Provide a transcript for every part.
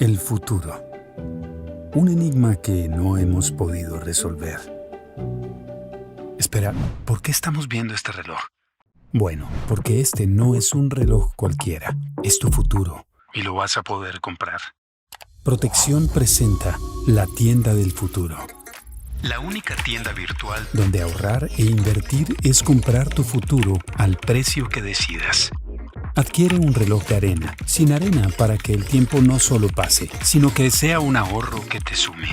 El futuro. Un enigma que no hemos podido resolver. Espera, ¿por qué estamos viendo este reloj? Bueno, porque este no es un reloj cualquiera, es tu futuro. Y lo vas a poder comprar. Protección presenta la tienda del futuro. La única tienda virtual donde ahorrar e invertir es comprar tu futuro al precio que decidas. Adquiere un reloj de arena, sin arena para que el tiempo no solo pase, sino que sea un ahorro que te sume.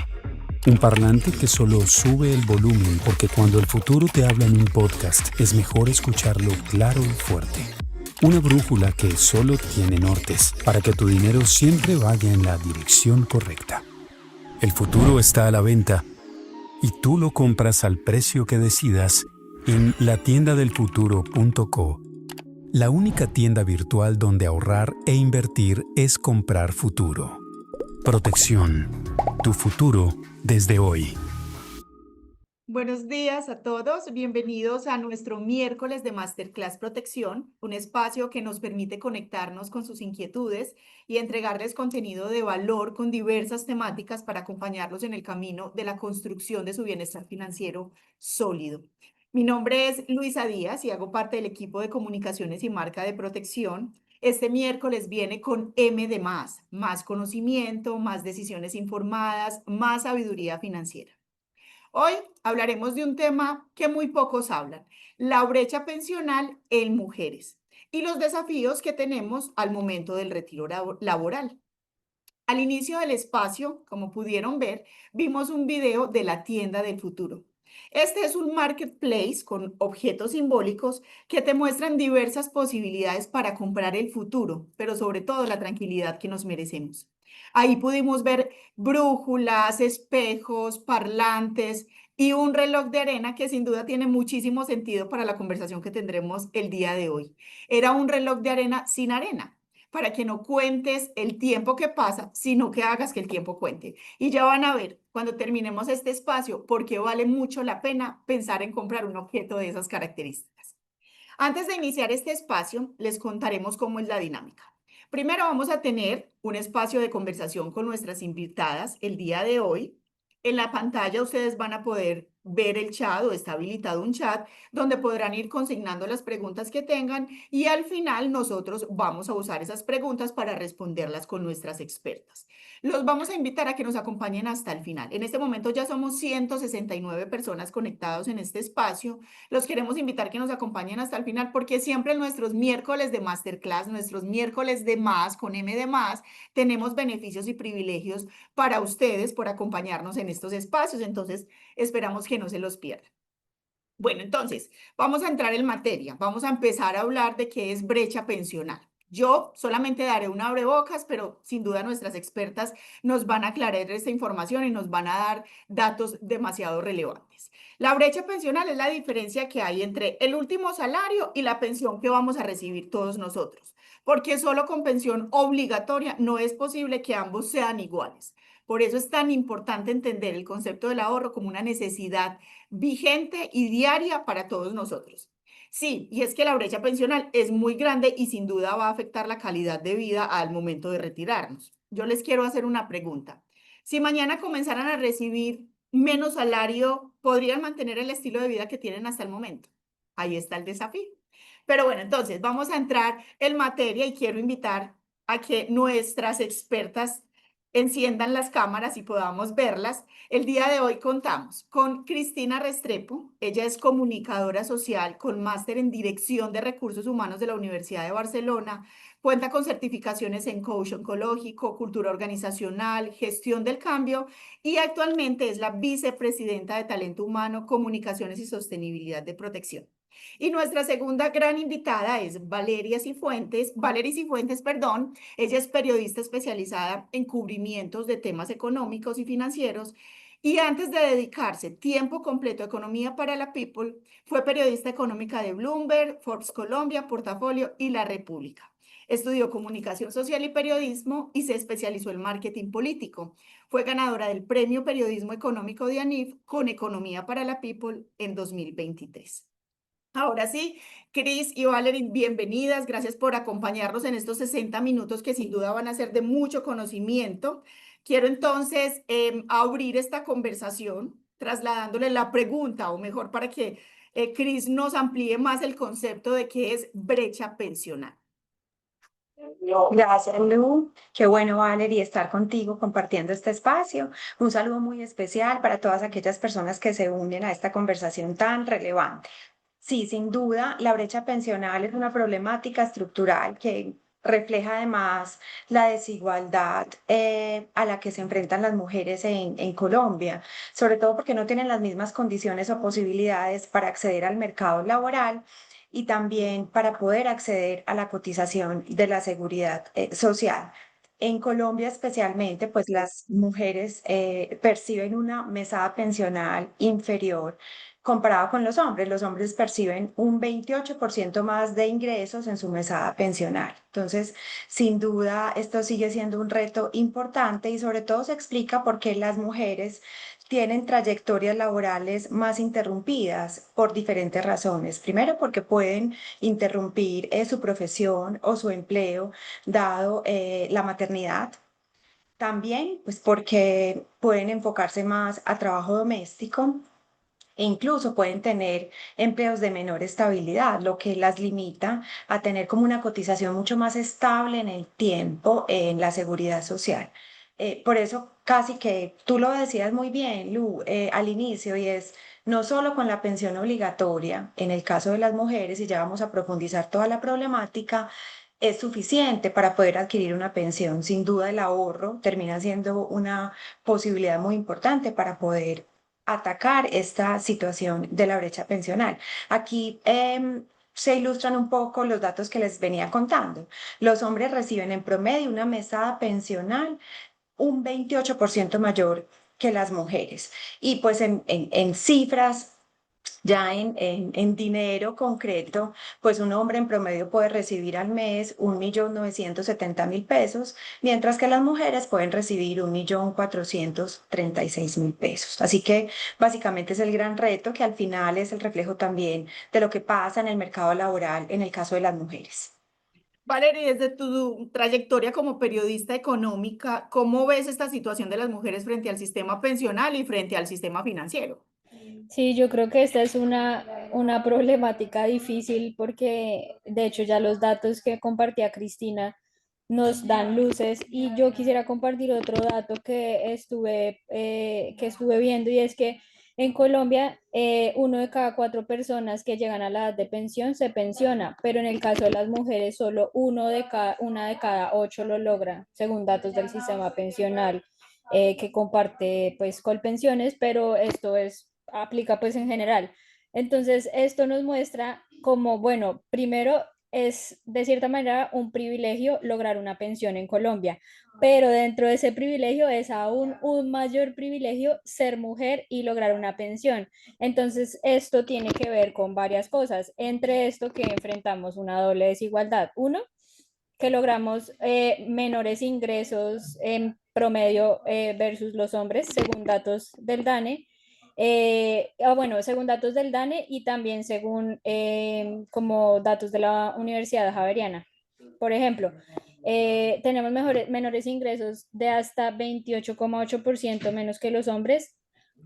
Un parlante que solo sube el volumen porque cuando el futuro te habla en un podcast es mejor escucharlo claro y fuerte. Una brújula que solo tiene nortes para que tu dinero siempre vaya en la dirección correcta. El futuro está a la venta y tú lo compras al precio que decidas en latiendadelfuturo.co. La única tienda virtual donde ahorrar e invertir es comprar futuro. Protección. Tu futuro desde hoy. Buenos días a todos, bienvenidos a nuestro miércoles de Masterclass Protección, un espacio que nos permite conectarnos con sus inquietudes y entregarles contenido de valor con diversas temáticas para acompañarlos en el camino de la construcción de su bienestar financiero sólido. Mi nombre es Luisa Díaz y hago parte del equipo de comunicaciones y marca de protección. Este miércoles viene con M de más conocimiento, más decisiones informadas, más sabiduría financiera. Hoy hablaremos de un tema que muy pocos hablan, la brecha pensional en mujeres y los desafíos que tenemos al momento del retiro laboral. Al inicio del espacio, como pudieron ver, vimos un video de la tienda del futuro. Este es un marketplace con objetos simbólicos que te muestran diversas posibilidades para comprar el futuro, pero sobre todo la tranquilidad que nos merecemos. Ahí pudimos ver brújulas, espejos, parlantes y un reloj de arena que sin duda tiene muchísimo sentido para la conversación que tendremos el día de hoy. Era un reloj de arena sin arena para que no cuentes el tiempo que pasa, sino que hagas que el tiempo cuente. Y ya van a ver cuando terminemos este espacio por qué vale mucho la pena pensar en comprar un objeto de esas características. Antes de iniciar este espacio, les contaremos cómo es la dinámica. Primero vamos a tener un espacio de conversación con nuestras invitadas el día de hoy. En la pantalla ustedes van a poder ver el chat o está habilitado un chat donde podrán ir consignando las preguntas que tengan y al final nosotros vamos a usar esas preguntas para responderlas con nuestras expertas. Los vamos a invitar a que nos acompañen hasta el final. En este momento ya somos 169 personas conectados en este espacio. Los queremos invitar a que nos acompañen hasta el final porque siempre en nuestros miércoles de masterclass, nuestros miércoles de más, con M de más, tenemos beneficios y privilegios para ustedes por acompañarnos en estos espacios. Entonces, esperamos que no se los pierdan. Bueno, entonces, vamos a entrar en materia. Vamos a empezar a hablar de qué es brecha pensional. Yo solamente daré un abrebocas, pero sin duda nuestras expertas nos van a aclarar esta información y nos van a dar datos demasiado relevantes. La brecha pensional es la diferencia que hay entre el último salario y la pensión que vamos a recibir todos nosotros, porque solo con pensión obligatoria no es posible que ambos sean iguales. Por eso es tan importante entender el concepto del ahorro como una necesidad vigente y diaria para todos nosotros. Sí, y es que la brecha pensional es muy grande y sin duda va a afectar la calidad de vida al momento de retirarnos. Yo les quiero hacer una pregunta. Si mañana comenzaran a recibir menos salario, ¿podrían mantener el estilo de vida que tienen hasta el momento? Ahí está el desafío. Pero bueno, entonces vamos a entrar en materia y quiero invitar a que nuestras expertas enciendan las cámaras y podamos verlas. El día de hoy contamos con Cristina Restrepo. Ella es comunicadora social con máster en Dirección de Recursos Humanos de la Universidad de Barcelona. Cuenta con certificaciones en coach oncológico, cultura organizacional, gestión del cambio y actualmente es la vicepresidenta de Talento Humano, Comunicaciones y Sostenibilidad de Protección. Y nuestra segunda gran invitada es Valeria Cifuentes, perdón. Ella es periodista especializada en cubrimientos de temas económicos y financieros y antes de dedicarse tiempo completo a Economía para la People, fue periodista económica de Bloomberg, Forbes Colombia, Portafolio y La República. Estudió comunicación social y periodismo y se especializó en marketing político. Fue ganadora del Premio Periodismo Económico de ANIF con Economía para la People en 2023. Ahora sí, Cris y Valerie, bienvenidas. Gracias por acompañarnos en estos 60 minutos que sin duda van a ser de mucho conocimiento. Quiero entonces abrir esta conversación trasladándole la pregunta, o mejor, para que Cris nos amplíe más el concepto de qué es brecha pensional. Gracias, Lu. Qué bueno, Valerie, estar contigo compartiendo este espacio. Un saludo muy especial para todas aquellas personas que se unen a esta conversación tan relevante. Sí, sin duda, la brecha pensional es una problemática estructural que refleja además la desigualdad a la que se enfrentan las mujeres en Colombia, sobre todo porque no tienen las mismas condiciones o posibilidades para acceder al mercado laboral y también para poder acceder a la cotización de la seguridad social. En Colombia especialmente, pues las mujeres perciben una mesada pensional inferior comparado con los hombres. Los hombres perciben un 28% más de ingresos en su mesada pensional. Entonces, sin duda, esto sigue siendo un reto importante y sobre todo se explica por qué las mujeres tienen trayectorias laborales más interrumpidas por diferentes razones. Primero, porque pueden interrumpir su profesión o su empleo dado la maternidad. También, pues porque pueden enfocarse más a trabajo doméstico e incluso pueden tener empleos de menor estabilidad, lo que las limita a tener como una cotización mucho más estable en el tiempo en la seguridad social. Por eso casi que tú lo decías muy bien, Lu, al inicio, y es no solo con la pensión obligatoria, en el caso de las mujeres, y ya vamos a profundizar toda la problemática, es suficiente para poder adquirir una pensión. Sin duda, el ahorro termina siendo una posibilidad muy importante para poder atacar esta situación de la brecha pensional. Aquí se ilustran un poco los datos que les venía contando. Los hombres reciben en promedio una mesada pensional un 28% mayor que las mujeres. Y pues en cifras, ya en dinero concreto, pues un hombre en promedio puede recibir al mes 1.970.000 pesos, mientras que las mujeres pueden recibir 1.436.000 pesos. Así que básicamente es el gran reto que al final es el reflejo también de lo que pasa en el mercado laboral en el caso de las mujeres. Valerie, desde tu trayectoria como periodista económica, ¿cómo ves esta situación de las mujeres frente al sistema pensional y frente al sistema financiero? Sí, yo creo que esta es una problemática difícil porque de hecho ya los datos que compartía Cristina nos dan luces y yo quisiera compartir otro dato que estuve viendo y es que en Colombia uno de cada cuatro personas que llegan a la edad de pensión se pensiona, pero en el caso de las mujeres solo una de cada ocho lo logra, según datos del sistema pensional que comparte pues Colpensiones, pero esto aplica pues en general. Entonces, esto nos muestra como, bueno, primero es de cierta manera un privilegio lograr una pensión en Colombia, pero dentro de ese privilegio es aún un mayor privilegio ser mujer y lograr una pensión. Entonces, esto tiene que ver con varias cosas, entre esto que enfrentamos una doble desigualdad. Uno, que logramos menores ingresos en promedio versus los hombres, según datos del DANE. Bueno, según datos del DANE y también según como datos de la Universidad Javeriana. Por ejemplo, tenemos menores ingresos de hasta 28,8% menos que los hombres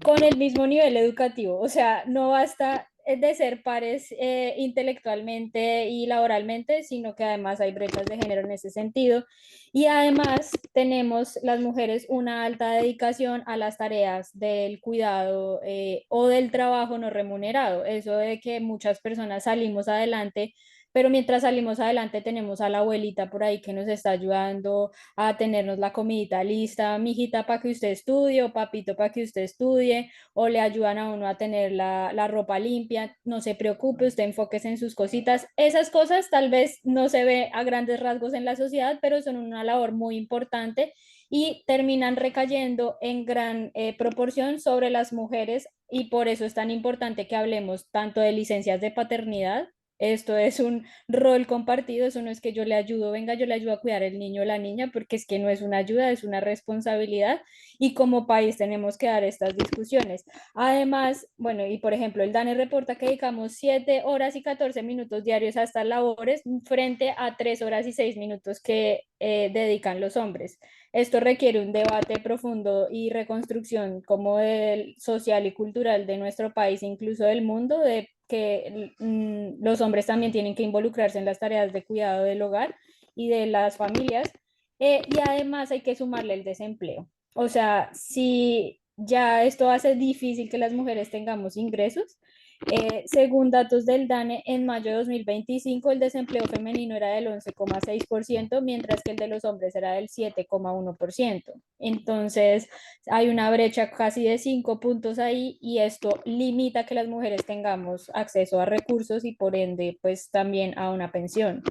con el mismo nivel educativo. O sea, no basta de ser pares intelectualmente y laboralmente, sino que además hay brechas de género en ese sentido. Y además tenemos las mujeres una alta dedicación a las tareas del cuidado o del trabajo no remunerado. Eso de que muchas personas salimos adelante, pero mientras salimos adelante tenemos a la abuelita por ahí que nos está ayudando a tenernos la comidita lista, mijita para que usted estudie o papito para que usted estudie, o le ayudan a uno a tener la ropa limpia, no se preocupe, usted enfóquese en sus cositas. Esas cosas tal vez no se ve a grandes rasgos en la sociedad, pero son una labor muy importante y terminan recayendo en gran proporción sobre las mujeres y por eso es tan importante que hablemos tanto de licencias de paternidad Esto es un rol compartido, eso no es que yo le ayudo, venga, yo le ayudo a cuidar el niño o la niña, porque es que no es una ayuda, es una responsabilidad y como país tenemos que dar estas discusiones. Además, bueno, y por ejemplo, el DANE reporta que dedicamos 7 horas y 14 minutos diarios a estas labores frente a 3 horas y 6 minutos que dedican los hombres. Esto requiere un debate profundo y reconstrucción como del social y cultural de nuestro país, incluso del mundo, de que los hombres también tienen que involucrarse en las tareas de cuidado del hogar y de las familias. Y además hay que sumarle el desempleo. O sea, si ya esto hace difícil que las mujeres tengamos ingresos, según datos del DANE, en mayo de 2025 el desempleo femenino era del 11,6%, mientras que el de los hombres era del 7,1%. Entonces, hay una brecha casi de 5 puntos ahí y esto limita que las mujeres tengamos acceso a recursos y por ende, pues también a una pensión.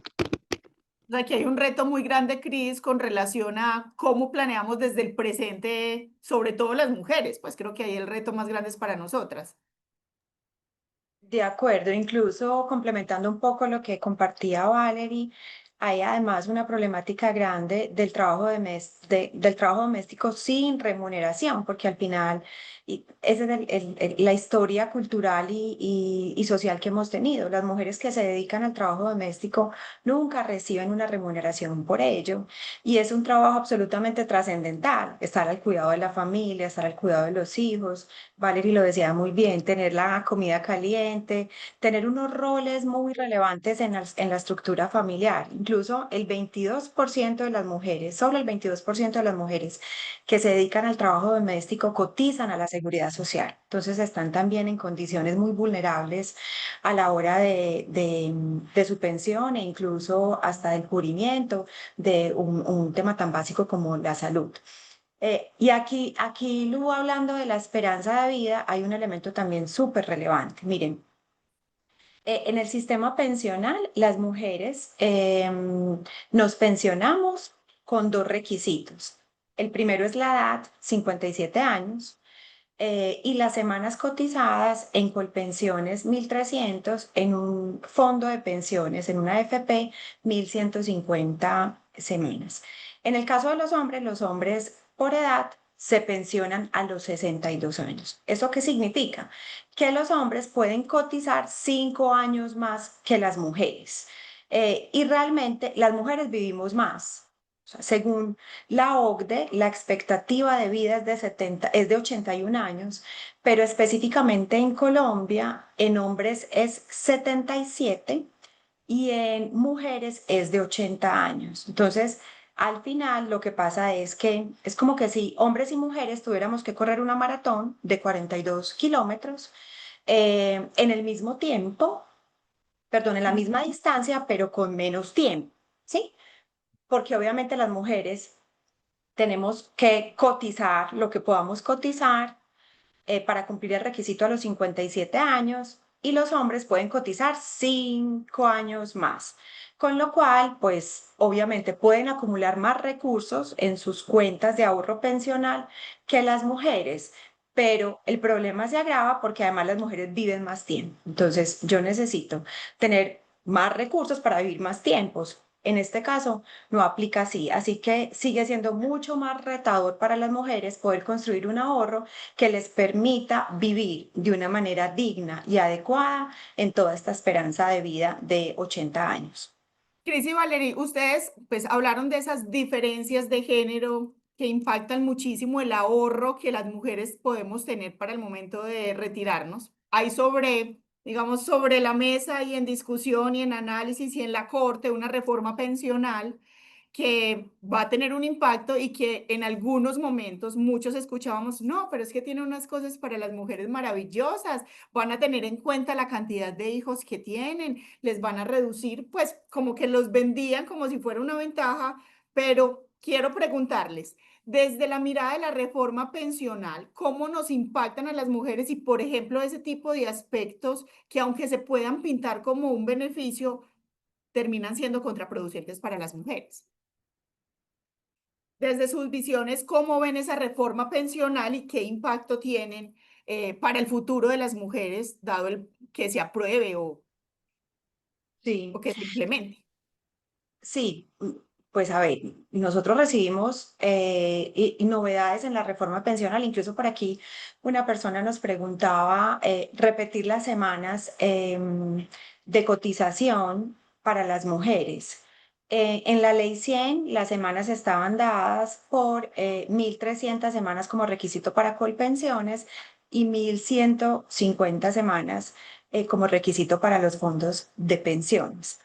Aquí hay un reto muy grande, Cris, con relación a cómo planeamos desde el presente, sobre todo las mujeres, pues creo que ahí el reto más grande es para nosotras. De acuerdo, incluso complementando un poco lo que compartía Valerie, hay además una problemática grande del trabajo, del trabajo doméstico sin remuneración, porque al final esa es la historia cultural y social que hemos tenido. Las mujeres que se dedican al trabajo doméstico nunca reciben una remuneración por ello y es un trabajo absolutamente trascendental, estar al cuidado de la familia, estar al cuidado de los hijos. Valerie lo decía muy bien, tener la comida caliente, tener unos roles muy relevantes en la estructura familiar. Incluso el 22% de las mujeres, solo el 22% de las mujeres que se dedican al trabajo doméstico cotizan a la seguridad social. Entonces están también en condiciones muy vulnerables a la hora de su pensión e incluso hasta del cubrimiento de un tema tan básico como la salud. Y aquí, Lu, hablando de la esperanza de vida, hay un elemento también súper relevante. Miren, en el sistema pensional, las mujeres nos pensionamos con dos requisitos. El primero es la edad, 57 años, y las semanas cotizadas en Colpensiones 1.300, en un fondo de pensiones, en una AFP, 1.150 semanas. En el caso de los hombres por edad se pensionan a los 62 años. ¿Eso qué significa? Que los hombres pueden cotizar 5 años más que las mujeres. Y realmente las mujeres vivimos más. O sea, según la OCDE, la expectativa de vida es de 81 años, pero específicamente en Colombia, en hombres es 77 y en mujeres es de 80 años. Entonces, al final lo que pasa es que es como que si hombres y mujeres tuviéramos que correr una maratón de 42 kilómetros en el mismo tiempo, perdón, en la misma distancia, pero con menos tiempo, ¿sí? Porque obviamente las mujeres tenemos que cotizar lo que podamos cotizar para cumplir el requisito a los 57 años y los hombres pueden cotizar 5 años más, con lo cual, pues obviamente pueden acumular más recursos en sus cuentas de ahorro pensional que las mujeres. Pero el problema se agrava porque además las mujeres viven más tiempo. Entonces, yo necesito tener más recursos para vivir más tiempos. En este caso, no aplica así. Así que sigue siendo mucho más retador para las mujeres poder construir un ahorro que les permita vivir de una manera digna y adecuada en toda esta esperanza de vida de 80 años. Cris y Valerie, ustedes pues hablaron de esas diferencias de género que impactan muchísimo el ahorro que las mujeres podemos tener para el momento de retirarnos. Hay sobre, digamos, sobre la mesa y en discusión y en análisis y en la corte una reforma pensional que va a tener un impacto y que en algunos momentos muchos escuchábamos, no, pero es que tiene unas cosas para las mujeres maravillosas, van a tener en cuenta la cantidad de hijos que tienen, les van a reducir, pues como que los vendían como si fuera una ventaja, pero quiero preguntarles, desde la mirada de la reforma pensional, ¿cómo nos impactan a las mujeres y, por ejemplo, ese tipo de aspectos que aunque se puedan pintar como un beneficio, terminan siendo contraproducentes para las mujeres? Desde sus visiones, ¿cómo ven esa reforma pensional y qué impacto tienen para el futuro de las mujeres, dado el que se apruebe o... Sí. o que se implemente. Sí, pues a ver, nosotros recibimos y novedades en la reforma pensional. Incluso por aquí una persona nos preguntaba repetir las semanas de cotización para las mujeres. En la ley 100 las semanas estaban dadas por 1.300 semanas como requisito para colpensiones y 1.150 semanas como requisito para los fondos de pensiones,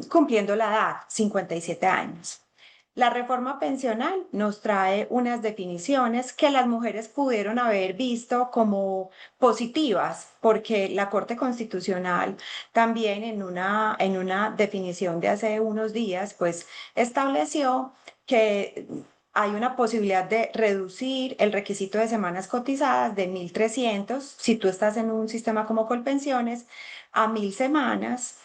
cumpliendo la edad, 57 años. La reforma pensional nos trae unas definiciones que las mujeres pudieron haber visto como positivas, porque la Corte Constitucional también en una definición de hace unos días, pues estableció que hay una posibilidad de reducir el requisito de semanas cotizadas de 1.300, si tú estás en un sistema como Colpensiones, a 1.000 semanas,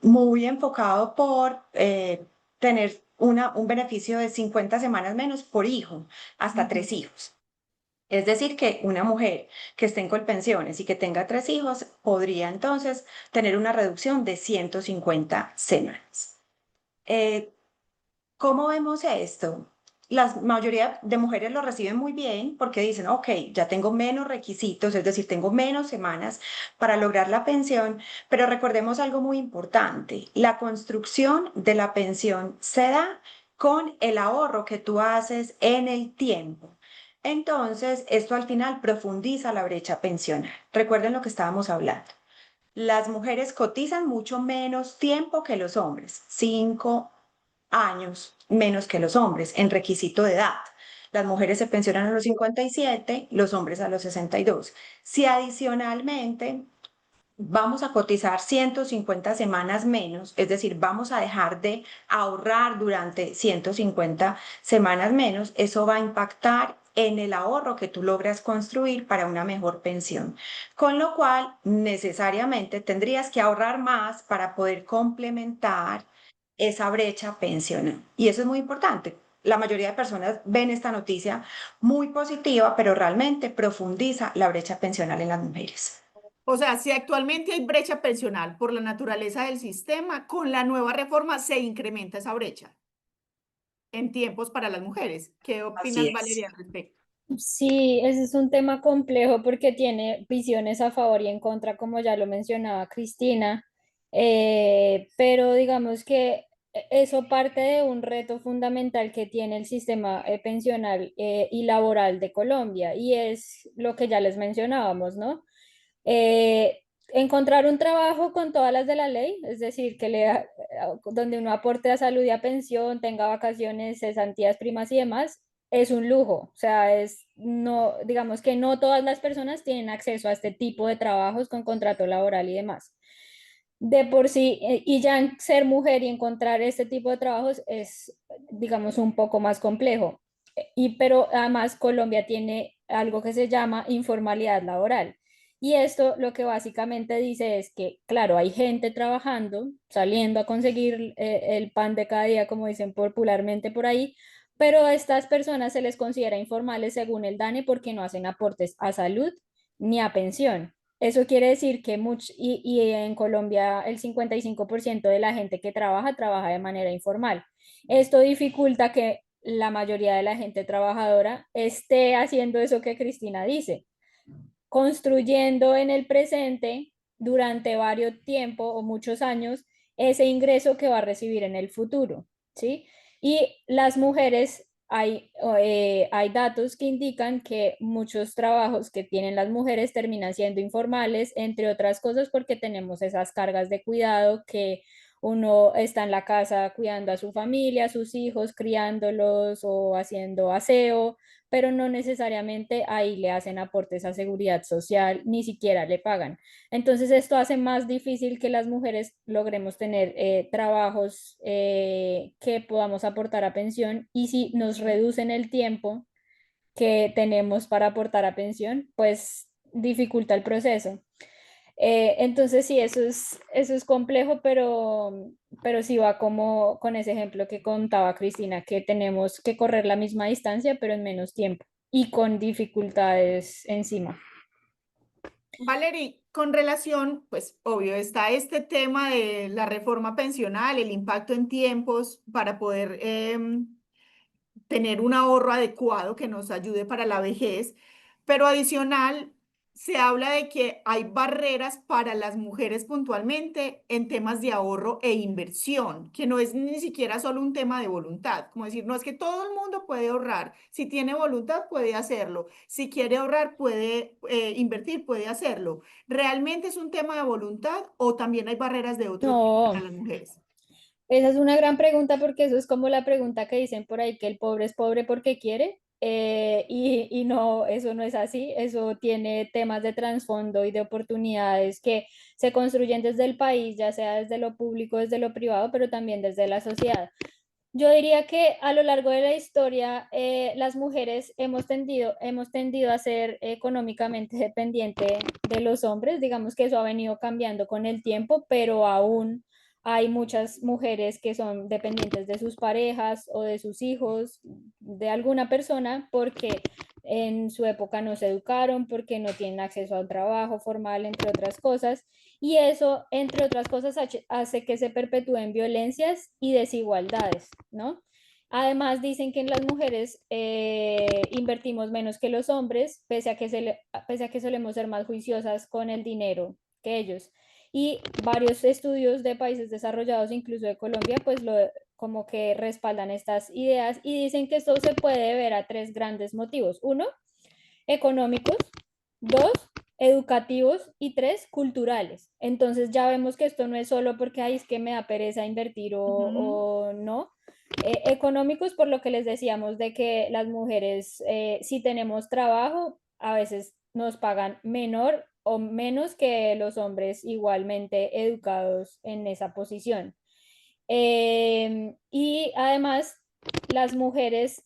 muy enfocado por tener un beneficio de 50 semanas menos por hijo, hasta 3 hijos. Es decir, que una mujer que esté en Colpensiones y que tenga 3 hijos podría entonces tener una reducción de 150 semanas. Eh, ¿Cómo vemos esto? La mayoría de mujeres lo reciben muy bien porque dicen, ok, ya tengo menos requisitos, es decir, tengo menos semanas para lograr la pensión, pero recordemos algo muy importante, la construcción de la pensión se da con el ahorro que tú haces en el tiempo. Entonces, esto al final profundiza la brecha pensional. Recuerden lo que estábamos hablando. Las mujeres cotizan mucho menos tiempo que los hombres, 5 años menos que los hombres en requisito de edad. Las mujeres se pensionan a los 57, los hombres a los 62. Si adicionalmente vamos a cotizar 150 semanas menos, es decir, vamos a dejar de ahorrar durante 150 semanas menos, eso va a impactar en el ahorro que tú logras construir para una mejor pensión. Con lo cual, necesariamente tendrías que ahorrar más para poder complementar esa brecha pensional. Y eso es muy importante. La mayoría de personas ven esta noticia muy positiva, pero realmente profundiza la brecha pensional en las mujeres. O sea, si actualmente hay brecha pensional por la naturaleza del sistema, con la nueva reforma se incrementa esa brecha en tiempos para las mujeres. ¿Qué Así opinas, es. Valeria, al respecto? Sí, ese es un tema complejo porque tiene visiones a favor y en contra, como ya lo mencionaba Cristina. Pero digamos que eso parte de un reto fundamental que tiene el sistema pensional y laboral de Colombia, y es lo que ya les mencionábamos, ¿no? Eh, Encontrar un trabajo con todas las de la ley, es decir, donde uno aporte a salud y a pensión, tenga vacaciones, cesantías, primas y demás, es un lujo. O sea, no, digamos que no todas las personas tienen acceso a este tipo de trabajos con contrato laboral y demás. De por sí, y ya ser mujer y encontrar este tipo de trabajos es, digamos, un poco más complejo. Pero además Colombia tiene algo que se llama informalidad laboral. Y esto lo que básicamente dice es que, claro, hay gente trabajando, saliendo a conseguir el pan de cada día, como dicen popularmente por ahí, pero a estas personas se les considera informales según el DANE porque no hacen aportes a salud ni a pensión. Eso quiere decir que y en Colombia el 55% de la gente que trabaja de manera informal. Esto dificulta que la mayoría de la gente trabajadora esté haciendo eso que Cristina dice, construyendo en el presente durante varios tiempo o muchos años ese ingreso que va a recibir en el futuro, ¿sí? Y las mujeres, hay datos que indican que muchos trabajos que tienen las mujeres terminan siendo informales, entre otras cosas porque tenemos esas cargas de cuidado que uno está en la casa cuidando a su familia, a sus hijos, criándolos o haciendo aseo, pero no necesariamente ahí le hacen aportes a seguridad social, ni siquiera le pagan. Entonces esto hace más difícil que las mujeres logremos tener trabajos que podamos aportar a pensión, y si nos reducen el tiempo que tenemos para aportar a pensión, pues dificulta el proceso. Entonces sí, eso es complejo, pero sí va como con ese ejemplo que contaba Cristina, que tenemos que correr la misma distancia, pero en menos tiempo y con dificultades encima. Valerie, con relación, pues obvio, está este tema de la reforma pensional, el impacto en tiempos para poder tener un ahorro adecuado que nos ayude para la vejez, pero adicional, se habla de que hay barreras para las mujeres puntualmente en temas de ahorro e inversión, que no es ni siquiera solo un tema de voluntad, como decir, no es que todo el mundo puede ahorrar, si tiene voluntad puede hacerlo, si quiere ahorrar puede invertir, puede hacerlo. ¿Realmente es un tema de voluntad o también hay barreras de otro tipo No, para las mujeres? esa es una gran pregunta porque eso es como la pregunta que dicen por ahí, que el pobre es pobre porque quiere. Y no, eso no es así, eso tiene temas de trasfondo y de oportunidades que se construyen desde el país, ya sea desde lo público, desde lo privado, pero también desde la sociedad. Yo diría que a lo largo de la historia, las mujeres hemos tendido a ser económicamente dependientes de los hombres. Digamos que eso ha venido cambiando con el tiempo, pero aún hay muchas mujeres que son dependientes de sus parejas o de sus hijos, de alguna persona, porque en su época no se educaron, porque no tienen acceso a un trabajo formal, entre otras cosas. Y eso, entre otras cosas, hace que se perpetúen violencias y desigualdades, ¿no? Además, dicen que en las mujeres invertimos menos que los hombres, pese a que solemos ser más juiciosas con el dinero que ellos. Y varios estudios de países desarrollados, incluso de Colombia, pues como que respaldan estas ideas y dicen que esto se puede ver a tres grandes motivos. Uno, económicos, dos, educativos y tres, culturales. Entonces ya vemos que esto no es solo porque ay, es que me da pereza invertir Ujú. o no. Económicos por lo que les decíamos de que las mujeres, si tenemos trabajo, a veces nos pagan menor o menos que los hombres igualmente educados en esa posición. Y además, las mujeres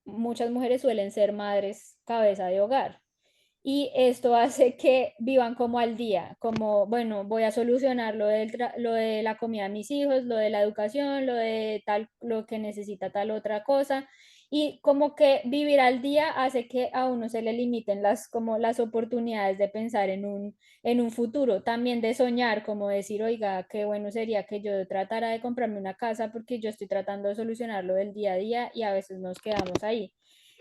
muchas mujeres suelen ser madres cabeza de hogar. Y esto hace que vivan como al día, como, bueno, voy a solucionar lo de la comida de mis hijos, lo de la educación, lo de tal, lo que necesita tal otra cosa. Y como que vivir al día hace que a uno se le limiten como las oportunidades de pensar en un futuro, también de soñar, como decir, oiga, qué bueno sería que yo tratara de comprarme una casa porque yo estoy tratando de solucionar lo del día a día y a veces nos quedamos ahí.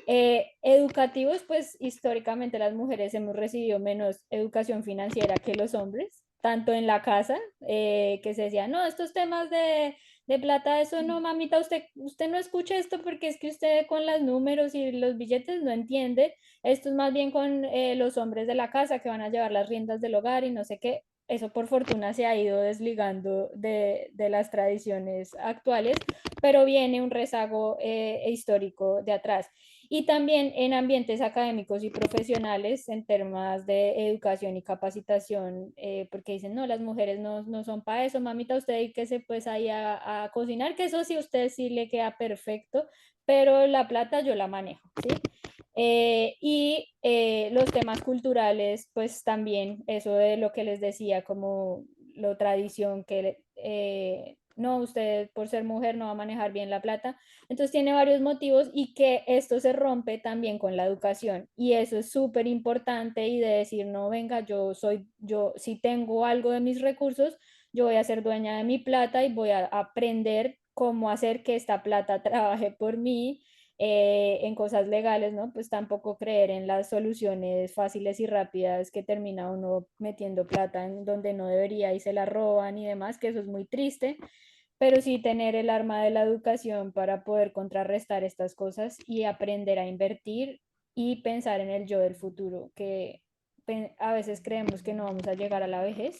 Educativos, pues históricamente las mujeres hemos recibido menos educación financiera que los hombres, tanto en la casa, que se decía, no, estos temas de plata, eso no, mamita, usted no escucha esto porque es que usted con los números y los billetes no entiende, esto es más bien con los hombres de la casa que van a llevar las riendas del hogar y no sé qué. Eso por fortuna se ha ido desligando de las tradiciones actuales, pero viene un rezago histórico de atrás. Y también en ambientes académicos y profesionales, en temas de educación y capacitación, porque dicen, no, las mujeres no son para eso, mamita, usted dedíquese pues ahí a cocinar, que eso sí, usted sí le queda perfecto, pero la plata yo la manejo, ¿sí? Los temas culturales, pues también eso de lo que les decía, como lo tradición, que no, usted por ser mujer no va a manejar bien la plata. Entonces tiene varios motivos y que esto se rompe también con la educación. Y eso es súper importante y de decir, no, venga, yo si tengo algo de mis recursos, yo voy a ser dueña de mi plata y voy a aprender cómo hacer que esta plata trabaje por mí en cosas legales, ¿no? Pues tampoco creer en las soluciones fáciles y rápidas que termina uno metiendo plata en donde no debería y se la roban y demás, que eso es muy triste, pero sí tener el arma de la educación para poder contrarrestar estas cosas y aprender a invertir y pensar en el yo del futuro, que a veces creemos que no vamos a llegar a la vejez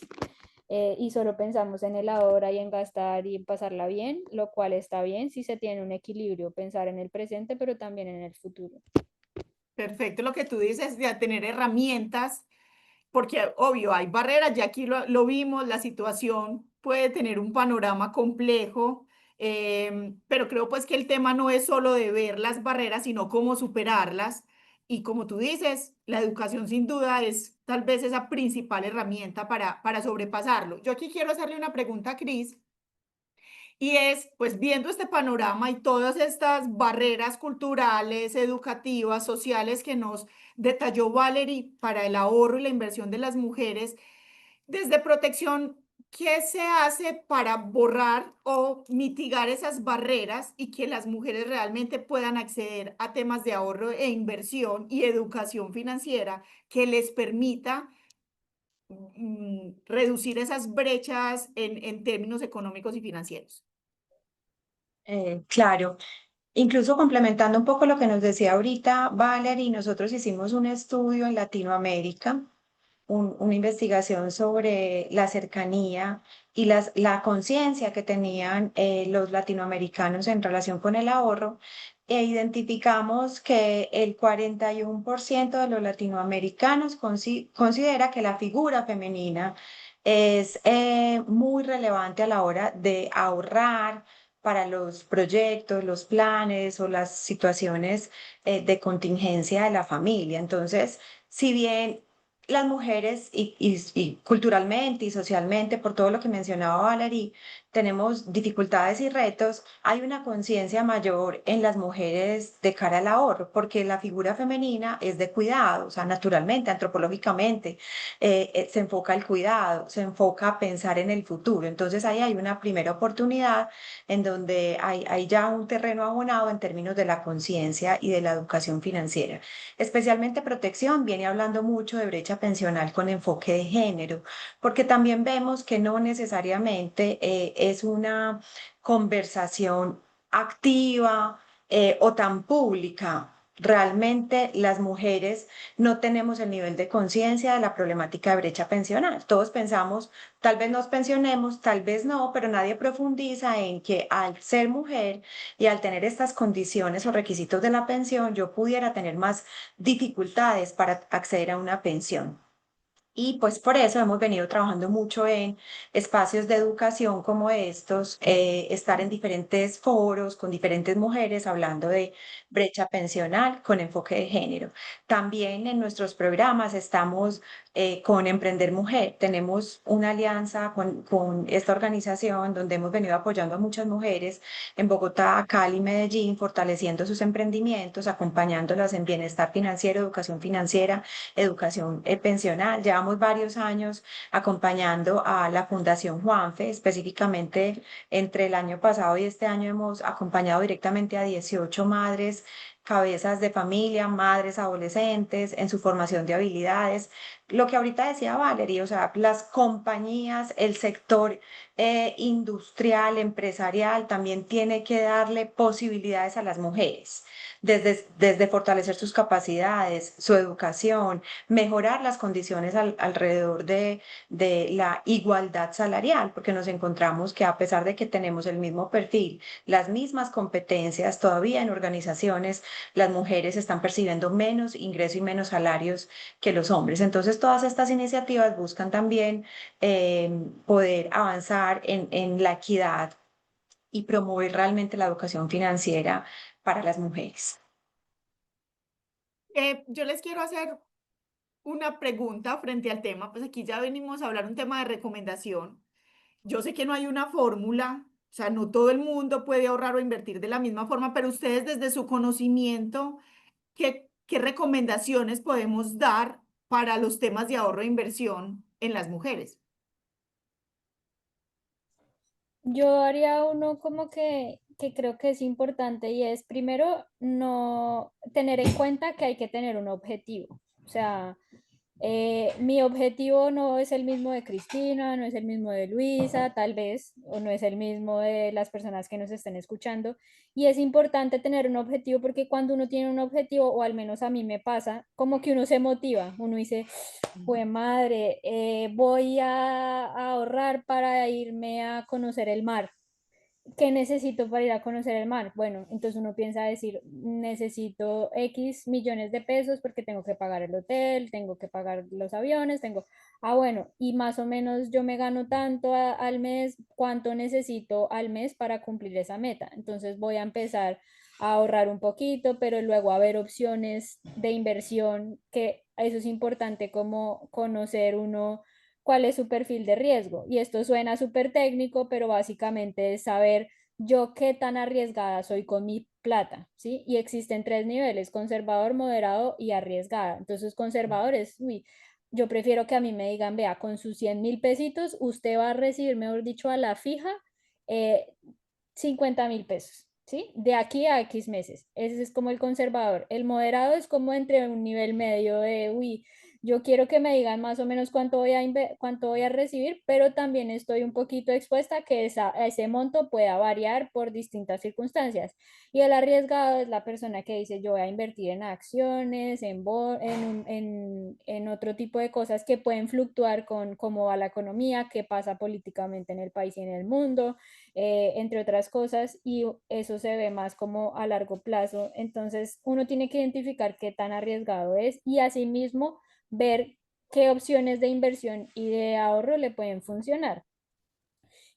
y solo pensamos en el ahora y en gastar y en pasarla bien, lo cual está bien si se tiene un equilibrio, pensar en el presente, pero también en el futuro. Perfecto, lo que tú dices de tener herramientas, porque obvio hay barreras, ya aquí lo vimos, la situación puede tener un panorama complejo, pero creo pues que el tema no es solo de ver las barreras, sino cómo superarlas. Y como tú dices, la educación sin duda es tal vez esa principal herramienta para sobrepasarlo. Yo aquí quiero hacerle una pregunta a Cris Y es, pues viendo este panorama y todas estas barreras culturales, educativas, sociales que nos detalló Valerie para el ahorro y la inversión de las mujeres, desde protección, ¿qué se hace para borrar o mitigar esas barreras y que las mujeres realmente puedan acceder a temas de ahorro e inversión y educación financiera que les permita reducir esas brechas en términos económicos y financieros? Claro, incluso complementando un poco lo que nos decía ahorita Valerie, nosotros hicimos un estudio en Latinoamérica, una investigación sobre la cercanía y la conciencia que tenían los latinoamericanos en relación con el ahorro, e identificamos que el 41% de los latinoamericanos considera que la figura femenina es muy relevante a la hora de ahorrar para los proyectos, los planes o las situaciones de contingencia de la familia. Entonces, si bien las mujeres y culturalmente y socialmente, por todo lo que mencionaba Valerie, tenemos dificultades y retos, hay una conciencia mayor en las mujeres de cara al ahorro, porque la figura femenina es de cuidado, o sea, naturalmente, antropológicamente, se enfoca al cuidado, se enfoca a pensar en el futuro. Entonces ahí hay una primera oportunidad en donde hay ya un terreno abonado en términos de la conciencia y de la educación financiera. Especialmente protección viene hablando mucho de brecha pensional con enfoque de género, porque también vemos que no necesariamente es una conversación activa o tan pública. Realmente las mujeres no tenemos el nivel de conciencia de la problemática de brecha pensional. Todos pensamos, tal vez nos pensionemos, tal vez no, pero nadie profundiza en que al ser mujer y al tener estas condiciones o requisitos de la pensión, yo pudiera tener más dificultades para acceder a una pensión. Y pues por eso hemos venido trabajando mucho en espacios de educación como estos, estar en diferentes foros con diferentes mujeres hablando de brecha pensional con enfoque de género. También en nuestros programas estamos con Emprender Mujer. Tenemos una alianza con esta organización donde hemos venido apoyando a muchas mujeres en Bogotá, Cali, Medellín, fortaleciendo sus emprendimientos, acompañándolas en bienestar financiero, educación financiera, educación pensional. Llevamos varios años acompañando a la Fundación Juanfe, específicamente entre el año pasado y este año hemos acompañado directamente a 18 madres, cabezas de familia, madres adolescentes en su formación de habilidades. Lo que ahorita decía Valerie, o sea, las compañías, el sector industrial, empresarial, también tiene que darle posibilidades a las mujeres, desde fortalecer sus capacidades, su educación, mejorar las condiciones alrededor de la igualdad salarial, porque nos encontramos que a pesar de que tenemos el mismo perfil, las mismas competencias, todavía en organizaciones las mujeres están percibiendo menos ingreso y menos salarios que los hombres. Entonces, todas estas iniciativas buscan también poder avanzar en la equidad y promover realmente la educación financiera para las mujeres. Yo les quiero hacer una pregunta frente al tema, pues aquí ya venimos a hablar un tema de recomendación. Yo sé que no hay una fórmula, o sea, no todo el mundo puede ahorrar o invertir de la misma forma, pero ustedes desde su conocimiento, ¿qué recomendaciones podemos dar para los temas de ahorro e inversión en las mujeres? Yo haría uno como que creo que es importante y es primero no tener en cuenta que hay que tener un objetivo. O sea, mi objetivo no es el mismo de Cristina, no es el mismo de Luisa, tal vez, o no es el mismo de las personas que nos estén escuchando. Y es importante tener un objetivo porque cuando uno tiene un objetivo, o al menos a mí me pasa, como que uno se motiva, uno dice, pues madre, voy a ahorrar para irme a conocer el mar. ¿Qué necesito para ir a conocer el mar? Bueno, entonces uno piensa decir, necesito X millones de pesos porque tengo que pagar el hotel, tengo que pagar los aviones, bueno, y más o menos yo me gano tanto al mes, ¿cuánto necesito al mes para cumplir esa meta? Entonces voy a empezar a ahorrar un poquito, pero luego a ver opciones de inversión, que eso es importante como conocer uno cuál es su perfil de riesgo. Y esto suena súper técnico, pero básicamente es saber yo qué tan arriesgada soy con mi plata, ¿sí? Y existen tres niveles: conservador, moderado y arriesgada. Entonces, conservador es, uy, yo prefiero que a mí me digan, vea, con sus 100.000 pesitos, usted va a recibir, mejor dicho, a la fija, eh, 50.000 pesos, ¿sí? De aquí a X meses. Ese es como el conservador. El moderado es como entre un nivel medio de, uy, yo quiero que me digan más o menos cuánto voy a recibir, pero también estoy un poquito expuesta a que ese monto pueda variar por distintas circunstancias. Y el arriesgado es la persona que dice, yo voy a invertir en acciones, en otro tipo de cosas que pueden fluctuar con cómo va la economía, qué pasa políticamente en el país y en el mundo, entre otras cosas, y eso se ve más como a largo plazo. Entonces, uno tiene que identificar qué tan arriesgado es y asimismo ver qué opciones de inversión y de ahorro le pueden funcionar.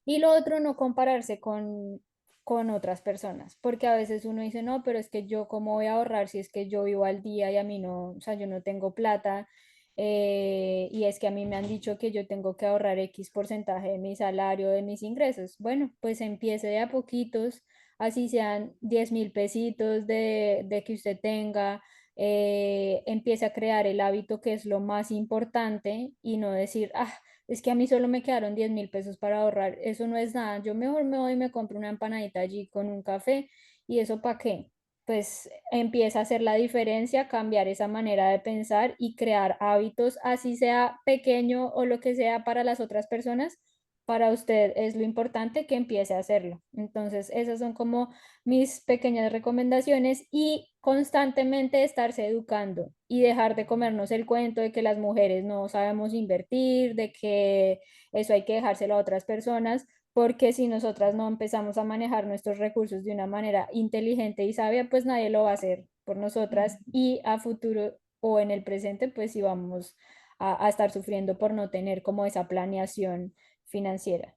Y lo otro, no compararse con otras personas, porque a veces uno dice, no, pero es que yo cómo voy a ahorrar si es que yo vivo al día y a mí no, o sea, yo no tengo plata, y es que a mí me han dicho que yo tengo que ahorrar X porcentaje de mi salario, de mis ingresos. Bueno, pues empiece de a poquitos, así sean 10.000 pesitos de que usted tenga. Empiece a crear el hábito, que es lo más importante, y no decir, ah, es que a mí solo me quedaron 10.000 pesos para ahorrar, eso no es nada, yo mejor me voy y me compro una empanadita allí con un café, y eso para qué. Pues empieza a hacer la diferencia, cambiar esa manera de pensar y crear hábitos, así sea pequeño o lo que sea para las otras personas, para usted es lo importante que empiece a hacerlo. Entonces, esas son como mis pequeñas recomendaciones, y constantemente estarse educando y dejar de comernos el cuento de que las mujeres no sabemos invertir, de que eso hay que dejárselo a otras personas, porque si nosotras no empezamos a manejar nuestros recursos de una manera inteligente y sabia, pues nadie lo va a hacer por nosotras, y a futuro o en el presente, pues sí vamos a estar sufriendo por no tener como esa planeación financiera.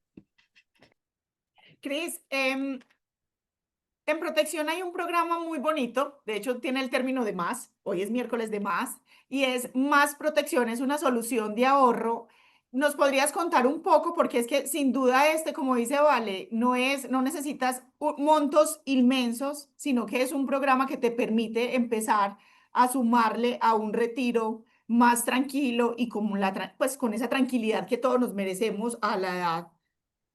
Cris, en protección hay un programa muy bonito, de hecho tiene el término de más, hoy es miércoles de más, y es Más Protección, es una solución de ahorro. ¿Nos podrías contar un poco? Porque es que sin duda como dice Vale, no necesitas montos inmensos, sino que es un programa que te permite empezar a sumarle a un retiro más tranquilo y pues con esa tranquilidad que todos nos merecemos a la edad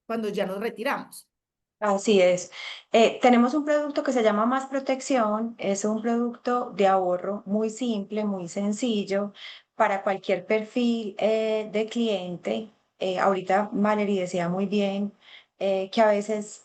cuando ya nos retiramos. Así es. Tenemos un producto que se llama Más Protección. Es un producto de ahorro muy simple, muy sencillo para cualquier perfil de cliente. Ahorita Valerie decía muy bien que a veces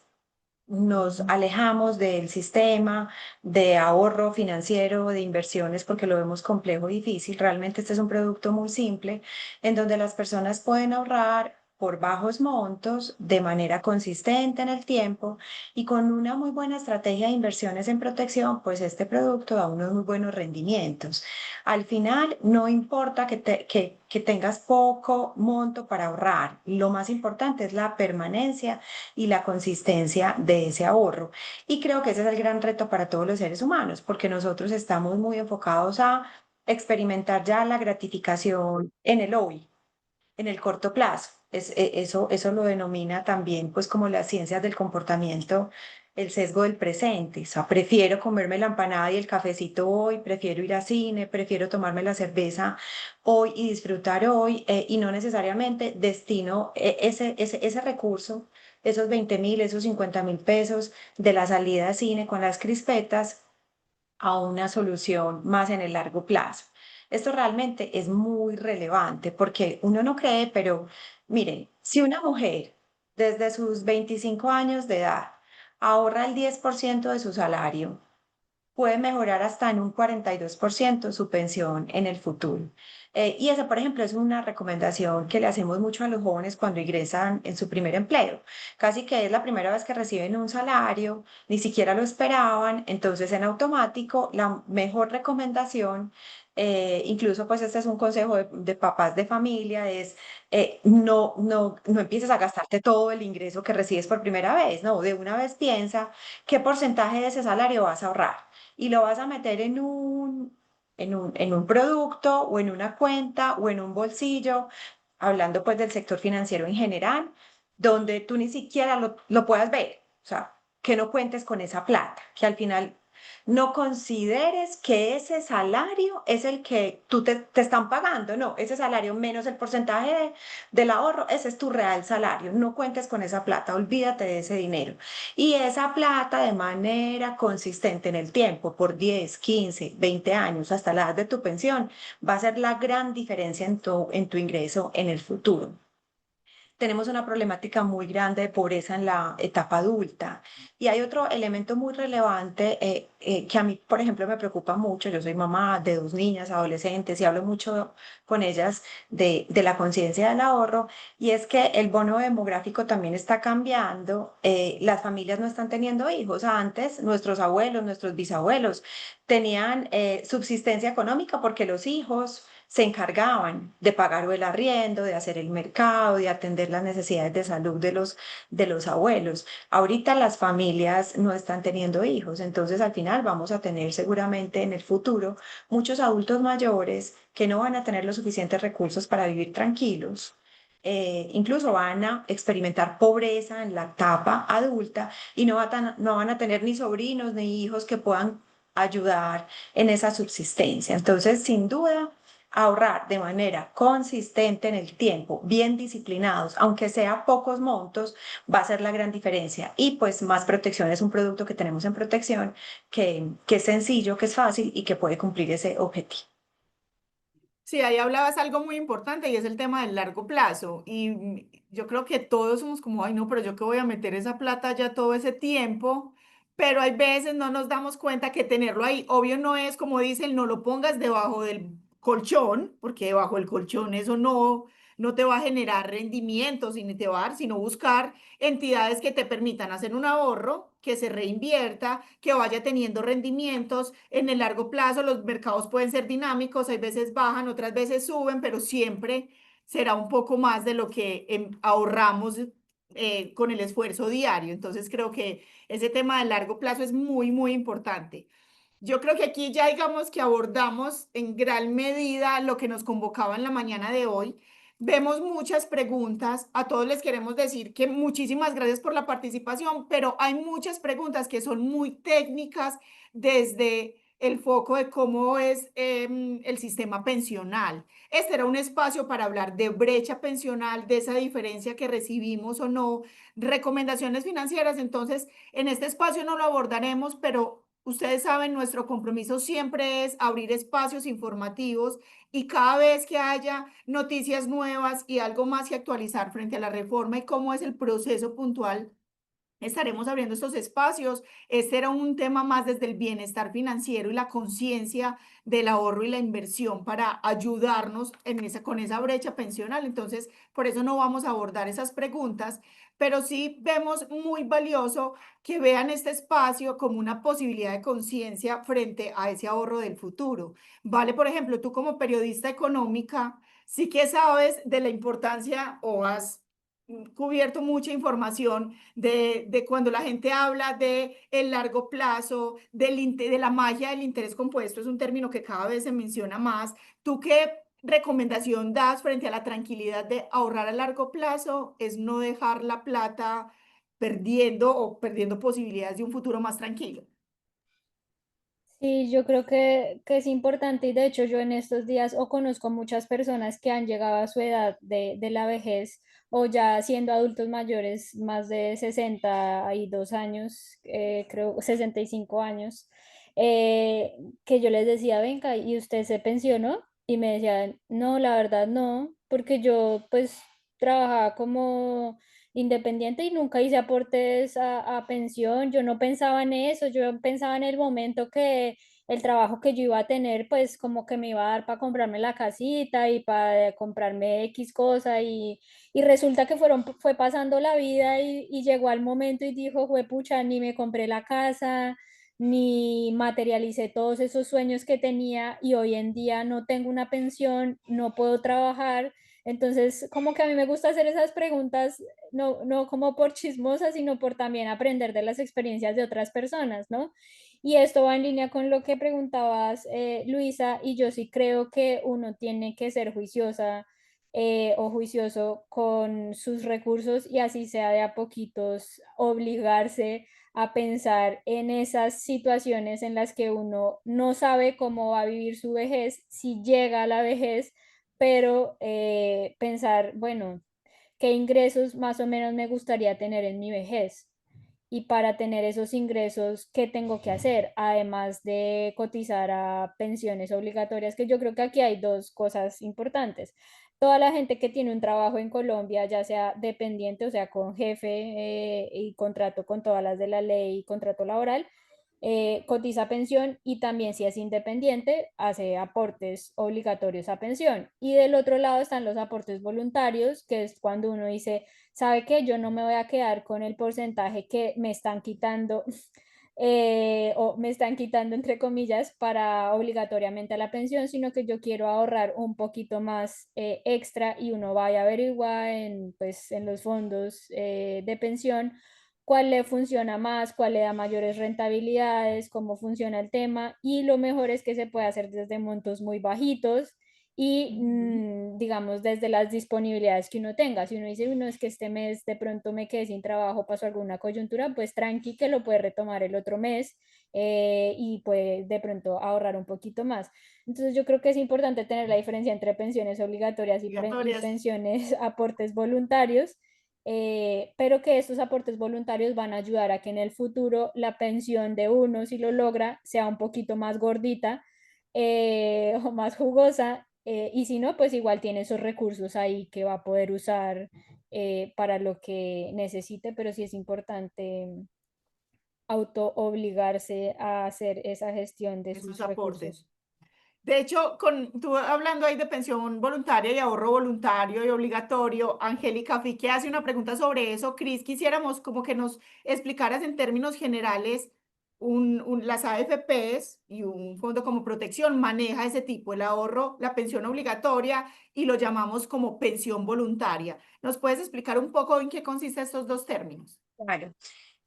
nos alejamos del sistema de ahorro financiero, de inversiones, porque lo vemos complejo y difícil. Realmente este es un producto muy simple en donde las personas pueden ahorrar por bajos montos de manera consistente en el tiempo, y con una muy buena estrategia de inversiones en protección, pues este producto da unos muy buenos rendimientos. Al final, no importa que tengas poco monto para ahorrar, lo más importante es la permanencia y la consistencia de ese ahorro. Y creo que ese es el gran reto para todos los seres humanos, porque nosotros estamos muy enfocados a experimentar ya la gratificación en el hoy, en el corto plazo. Eso lo denomina también, pues, como las ciencias del comportamiento, el sesgo del presente. O sea, prefiero comerme la empanada y el cafecito hoy, prefiero ir al cine, prefiero tomarme la cerveza hoy y disfrutar hoy, y no necesariamente destino ese recurso, esos 20.000, esos 50.000 pesos de la salida al cine con las crispetas, a una solución más en el largo plazo. Esto realmente es muy relevante porque uno no cree, pero miren, si una mujer desde sus 25 años de edad ahorra el 10% de su salario, puede mejorar hasta en un 42% su pensión en el futuro. Y esa, por ejemplo, es una recomendación que le hacemos mucho a los jóvenes cuando ingresan en su primer empleo. Casi que es la primera vez que reciben un salario, ni siquiera lo esperaban, entonces en automático la mejor recomendación, incluso pues este es un consejo de papás de familia, es no empieces a gastarte todo el ingreso que recibes por primera vez, no, de una vez piensa qué porcentaje de ese salario vas a ahorrar y lo vas a meter en un producto o en una cuenta o en un bolsillo hablando pues del sector financiero en general, donde tú ni siquiera lo puedas ver, o sea, que no cuentes con esa plata, que al final no consideres que ese salario es el que te están pagando, no, ese salario menos el porcentaje del ahorro, ese es tu real salario, no cuentes con esa plata, olvídate de ese dinero. Y esa plata de manera consistente en el tiempo, por 10, 15, 20 años, hasta la edad de tu pensión, va a ser la gran diferencia en tu ingreso en el futuro. Tenemos una problemática muy grande de pobreza en la etapa adulta. Y hay otro elemento muy relevante que a mí, por ejemplo, me preocupa mucho. Yo soy mamá de dos niñas adolescentes y hablo mucho con ellas de la conciencia del ahorro. Y es que el bono demográfico también está cambiando. Las familias no están teniendo hijos. Antes, nuestros abuelos, nuestros bisabuelos tenían subsistencia económica porque los hijos se encargaban de pagar o el arriendo, de hacer el mercado, de atender las necesidades de salud de los abuelos. Ahorita las familias no están teniendo hijos, entonces al final vamos a tener seguramente en el futuro muchos adultos mayores que no van a tener los suficientes recursos para vivir tranquilos. Incluso van a experimentar pobreza en la etapa adulta y no van a tener ni sobrinos ni hijos que puedan ayudar en esa subsistencia. Entonces, sin duda, ahorrar de manera consistente en el tiempo, bien disciplinados, aunque sea pocos montos, va a ser la gran diferencia. Y pues más protección es un producto que tenemos en protección que es sencillo, que es fácil y que puede cumplir ese objetivo. Sí, ahí hablabas algo muy importante y es el tema del largo plazo. Y yo creo que todos somos como, ay, no, pero yo qué voy a meter esa plata ya todo ese tiempo. Pero hay veces no nos damos cuenta que tenerlo ahí, obvio no es como dicen, no lo pongas debajo del colchón, porque debajo del colchón eso no te va a generar rendimientos ni te va a dar, sino buscar entidades que te permitan hacer un ahorro, que se reinvierta, que vaya teniendo rendimientos. En el largo plazo los mercados pueden ser dinámicos, hay veces bajan, otras veces suben, pero siempre será un poco más de lo que ahorramos con el esfuerzo diario. Entonces creo que ese tema del largo plazo es muy, muy importante. Yo creo que aquí ya digamos que abordamos en gran medida lo que nos convocaba en la mañana de hoy. Vemos muchas preguntas. A todos les queremos decir que muchísimas gracias por la participación, pero hay muchas preguntas que son muy técnicas desde el foco de cómo es el sistema pensional. Este era un espacio para hablar de brecha pensional, de esa diferencia que recibimos o no, recomendaciones financieras. Entonces, en este espacio no lo abordaremos, pero ustedes saben, nuestro compromiso siempre es abrir espacios informativos y cada vez que haya noticias nuevas y algo más que actualizar frente a la reforma y cómo es el proceso puntual, estaremos abriendo estos espacios. Este era un tema más desde el bienestar financiero y la conciencia del ahorro y la inversión para ayudarnos con esa brecha pensional. Entonces, por eso no vamos a abordar esas preguntas, pero sí vemos muy valioso que vean este espacio como una posibilidad de conciencia frente a ese ahorro del futuro. Vale, por ejemplo, tú como periodista económica, sí que sabes de la importancia o has cubierto mucha información de cuando la gente habla de el largo plazo, de la magia del interés compuesto, es un término que cada vez se menciona más. ¿Tú qué recomendación das frente a la tranquilidad de ahorrar a largo plazo? Es no dejar la plata perdiendo posibilidades de un futuro más tranquilo. Sí, yo creo que es importante y de hecho yo en estos días o conozco muchas personas que han llegado a su edad de la vejez o ya siendo adultos mayores, más de 62 años, creo 65 años, que yo les decía, venga, ¿y usted se pensionó? Y me decían, no, la verdad no, porque yo pues trabajaba como independiente y nunca hice aportes a pensión, yo no pensaba en eso, yo pensaba en el momento que el trabajo que yo iba a tener, pues como que me iba a dar para comprarme la casita y para comprarme X cosa y resulta que fue pasando la vida y llegó al momento y dijo, pucha, ni me compré la casa, ni materialicé todos esos sueños que tenía y hoy en día no tengo una pensión, no puedo trabajar. Entonces, como que a mí me gusta hacer esas preguntas no como por chismosa, sino por también aprender de las experiencias de otras personas, ¿no? Y esto va en línea con lo que preguntabas, Luisa, y yo sí creo que uno tiene que ser juiciosa o juicioso con sus recursos y así sea de a poquitos obligarse a pensar en esas situaciones en las que uno no sabe cómo va a vivir su vejez, si llega a la vejez, pero pensar, bueno, qué ingresos más o menos me gustaría tener en mi vejez. Y para tener esos ingresos, ¿qué tengo que hacer? Además de cotizar a pensiones obligatorias, que yo creo que aquí hay dos cosas importantes. Toda la gente que tiene un trabajo en Colombia, ya sea dependiente, o sea, con jefe y contrato con todas las de la ley, contrato laboral, cotiza pensión y también si es independiente, hace aportes obligatorios a pensión. Y del otro lado están los aportes voluntarios, que es cuando uno dice, ¿sabe qué? Yo no me voy a quedar con el porcentaje que me están quitando o me están quitando entre comillas para obligatoriamente a la pensión, sino que yo quiero ahorrar un poquito más extra y uno vaya a averiguar en, pues, en los fondos de pensión cuál le funciona más, cuál le da mayores rentabilidades, cómo funciona el tema y lo mejor es que se puede hacer desde montos muy bajitos y Ujú. digamos desde las disponibilidades que uno tenga. Si uno dice, uno es que este mes de pronto me quedé sin trabajo, pasó alguna coyuntura, pues tranqui que lo puede retomar el otro mes y puede de pronto ahorrar un poquito más. Entonces yo creo que es importante tener la diferencia entre pensiones obligatorias y Obligatorias. pensiones aportes voluntarios, pero que estos aportes voluntarios van a ayudar a que en el futuro la pensión de uno, si lo logra, sea un poquito más gordita o más jugosa, y si no, pues igual tiene esos recursos ahí que va a poder usar para lo que necesite, pero sí es importante auto obligarse a hacer esa gestión de Esos sus recursos. aportes. De hecho, tú hablando ahí de pensión voluntaria y ahorro voluntario y obligatorio, Angélica Fique hace una pregunta sobre eso. Cris, quisiéramos como que nos explicaras en términos generales las AFPs y un fondo como protección maneja ese tipo, el ahorro, la pensión obligatoria y lo llamamos como pensión voluntaria. ¿Nos puedes explicar un poco en qué consisten estos dos términos? Claro.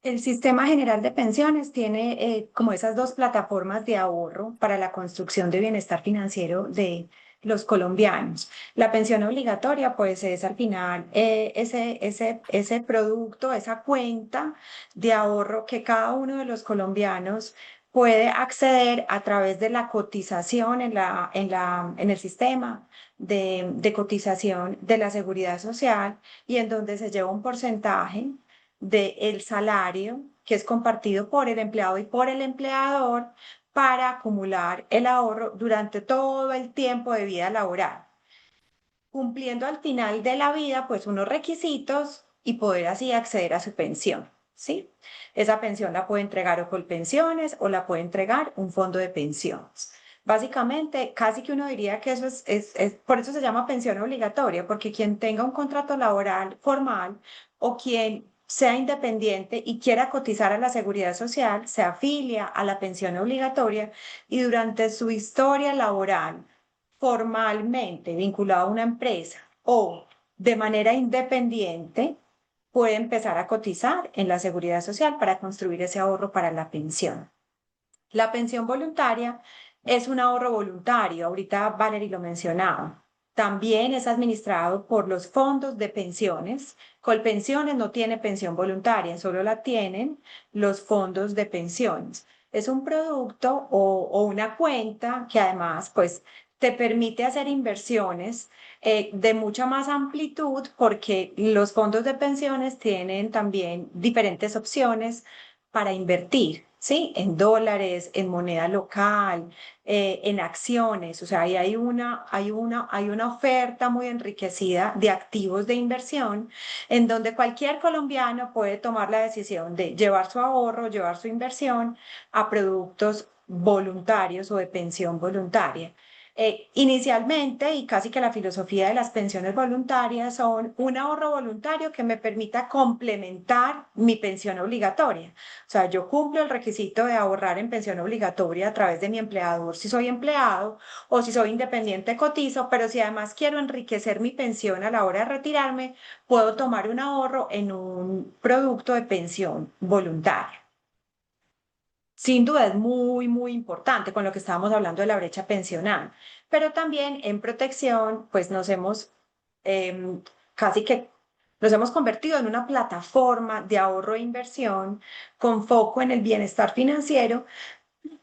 El Sistema General de Pensiones tiene como esas dos plataformas de ahorro para la construcción de bienestar financiero de los colombianos. La pensión obligatoria, pues es al final ese producto, esa cuenta de ahorro que cada uno de los colombianos puede acceder a través de la cotización en el sistema de cotización de la Seguridad Social y en donde se lleva un porcentaje del salario que es compartido por el empleado y por el empleador para acumular el ahorro durante todo el tiempo de vida laboral, cumpliendo al final de la vida pues unos requisitos y poder así acceder a su pensión, ¿sí? Esa pensión la puede entregar o Colpensiones o la puede entregar un fondo de pensiones. Básicamente, casi que uno diría que eso por eso se llama pensión obligatoria, porque quien tenga un contrato laboral formal o quien sea independiente y quiera cotizar a la seguridad social, se afilia a la pensión obligatoria y durante su historia laboral formalmente vinculado a una empresa o de manera independiente, puede empezar a cotizar en la seguridad social para construir ese ahorro para la pensión. La pensión voluntaria es un ahorro voluntario, ahorita Valerie lo mencionaba. También es administrado por los fondos de pensiones. Colpensiones no tiene pensión voluntaria, solo la tienen los fondos de pensiones. Es un producto o una cuenta que además pues te permite hacer inversiones de mucha más amplitud porque los fondos de pensiones tienen también diferentes opciones para invertir, ¿sí? En dólares, en moneda local, en acciones. O sea, ahí hay una oferta muy enriquecida de activos de inversión en donde cualquier colombiano puede tomar la decisión de llevar su ahorro, llevar su inversión a productos voluntarios o de pensión voluntaria. Inicialmente, y casi que la filosofía de las pensiones voluntarias son un ahorro voluntario que me permita complementar mi pensión obligatoria. O sea, yo cumplo el requisito de ahorrar en pensión obligatoria a través de mi empleador si soy empleado o si soy independiente cotizo, pero si además quiero enriquecer mi pensión a la hora de retirarme, puedo tomar un ahorro en un producto de pensión voluntaria. Sin duda es muy, muy importante con lo que estábamos hablando de la brecha pensional, pero también en protección, pues nos hemos casi que nos hemos convertido en una plataforma de ahorro e inversión con foco en el bienestar financiero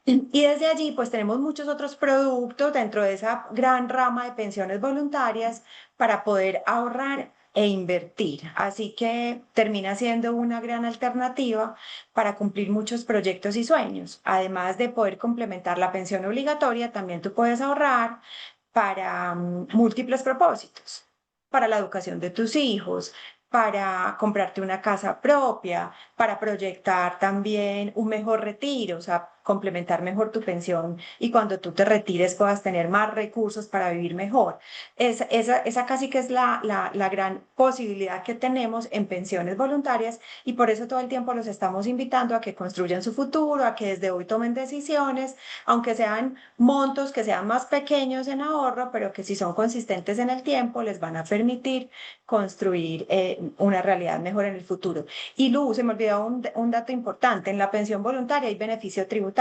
y desde allí pues tenemos muchos otros productos dentro de esa gran rama de pensiones voluntarias para poder ahorrar e invertir. Así que termina siendo una gran alternativa para cumplir muchos proyectos y sueños. Además de poder complementar la pensión obligatoria, también tú puedes ahorrar para múltiples propósitos, para la educación de tus hijos, para comprarte una casa propia, para proyectar también un mejor retiro, o sea, complementar mejor tu pensión y cuando tú te retires puedas tener más recursos para vivir mejor. Esa casi que es la gran posibilidad que tenemos en pensiones voluntarias y por eso todo el tiempo los estamos invitando a que construyan su futuro, a que desde hoy tomen decisiones, aunque sean montos que sean más pequeños en ahorro, pero que si son consistentes en el tiempo les van a permitir construir una realidad mejor en el futuro. Y Lu, se me olvidó un dato importante, en la pensión voluntaria hay beneficio tributario.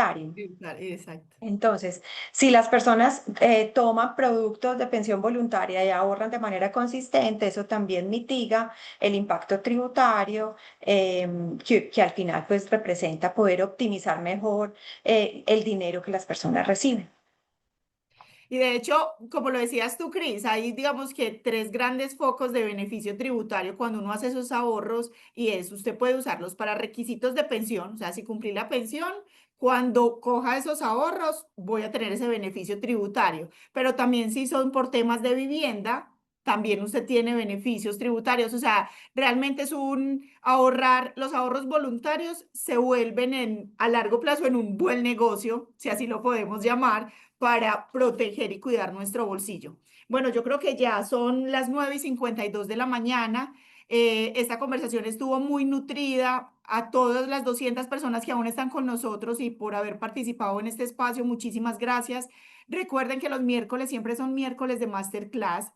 Exacto. Entonces, si las personas toman productos de pensión voluntaria y ahorran de manera consistente, eso también mitiga el impacto tributario que al final pues representa poder optimizar mejor el dinero que las personas reciben. Y de hecho, como lo decías tú, Cris, hay digamos que tres grandes focos de beneficio tributario cuando uno hace esos ahorros y es, usted puede usarlos para requisitos de pensión, o sea, si cumplí la pensión, cuando coja esos ahorros voy a tener ese beneficio tributario, pero también si son por temas de vivienda, también usted tiene beneficios tributarios, o sea, realmente es un ahorrar, los ahorros voluntarios se vuelven a largo plazo en un buen negocio, si así lo podemos llamar para proteger y cuidar nuestro bolsillo. Bueno, yo creo que ya son las 9:52 de la mañana. Esta conversación estuvo muy nutrida. A todas las 200 personas que aún están con nosotros y por haber participado en este espacio, muchísimas gracias. Recuerden que los miércoles siempre son miércoles de masterclass.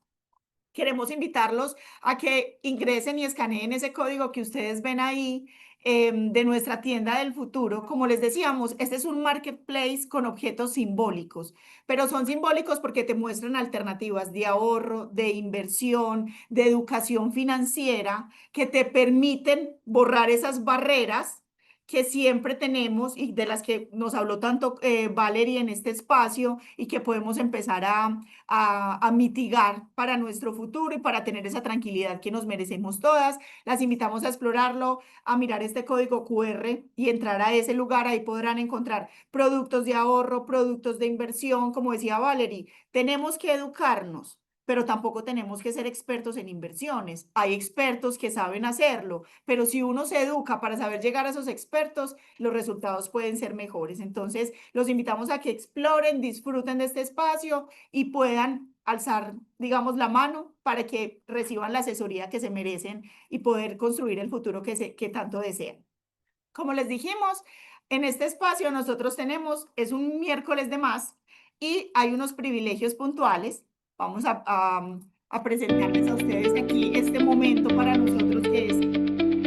Queremos invitarlos a que ingresen y escaneen ese código que ustedes ven ahí de nuestra tienda del futuro. Como les decíamos, este es un marketplace con objetos simbólicos, pero son simbólicos porque te muestran alternativas de ahorro, de inversión, de educación financiera que te permiten borrar esas barreras que siempre tenemos y de las que nos habló tanto Valerie en este espacio y que podemos empezar a mitigar para nuestro futuro y para tener esa tranquilidad que nos merecemos todas. Las invitamos a explorarlo, a mirar este código QR y entrar a ese lugar. Ahí podrán encontrar productos de ahorro, productos de inversión. Como decía Valerie, tenemos que educarnos, pero tampoco tenemos que ser expertos en inversiones. Hay expertos que saben hacerlo, pero si uno se educa para saber llegar a esos expertos, los resultados pueden ser mejores. Entonces, los invitamos a que exploren, disfruten de este espacio y puedan alzar, digamos, la mano para que reciban la asesoría que se merecen y poder construir el futuro que tanto desean. Como les dijimos, en este espacio nosotros tenemos, es un miércoles de más y hay unos privilegios puntuales. Vamos a presentarles a ustedes aquí este momento para nosotros que es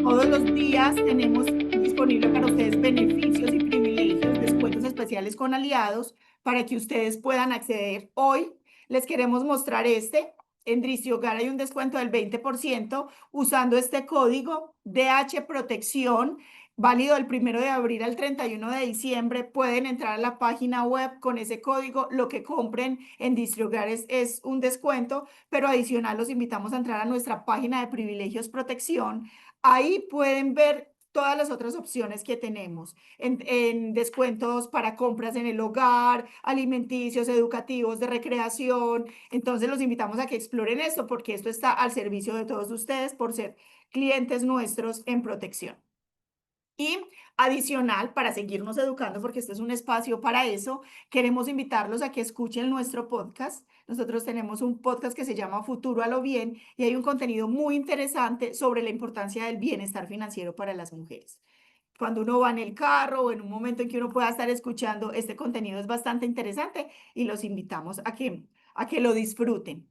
todos los días tenemos disponible para ustedes beneficios y privilegios, descuentos especiales con aliados para que ustedes puedan acceder. Hoy les queremos mostrar este. En Drizzy Hogar hay un descuento del 20% usando este código DH Protección, válido del 1 de abril al 31 de diciembre. Pueden entrar a la página web con ese código. Lo que compren en Drizzy Hogar es un descuento, pero adicional los invitamos a entrar a nuestra página de privilegios protección. Ahí pueden ver todas las otras opciones que tenemos en descuentos para compras en el hogar, alimenticios, educativos, de recreación. Entonces los invitamos a que exploren esto porque esto está al servicio de todos ustedes por ser clientes nuestros en protección. Y adicional, para seguirnos educando, porque este es un espacio para eso, queremos invitarlos a que escuchen nuestro podcast. Nosotros tenemos un podcast que se llama Futuro a lo Bien y hay un contenido muy interesante sobre la importancia del bienestar financiero para las mujeres. Cuando uno va en el carro o en un momento en que uno pueda estar escuchando, este contenido es bastante interesante y los invitamos a que lo disfruten.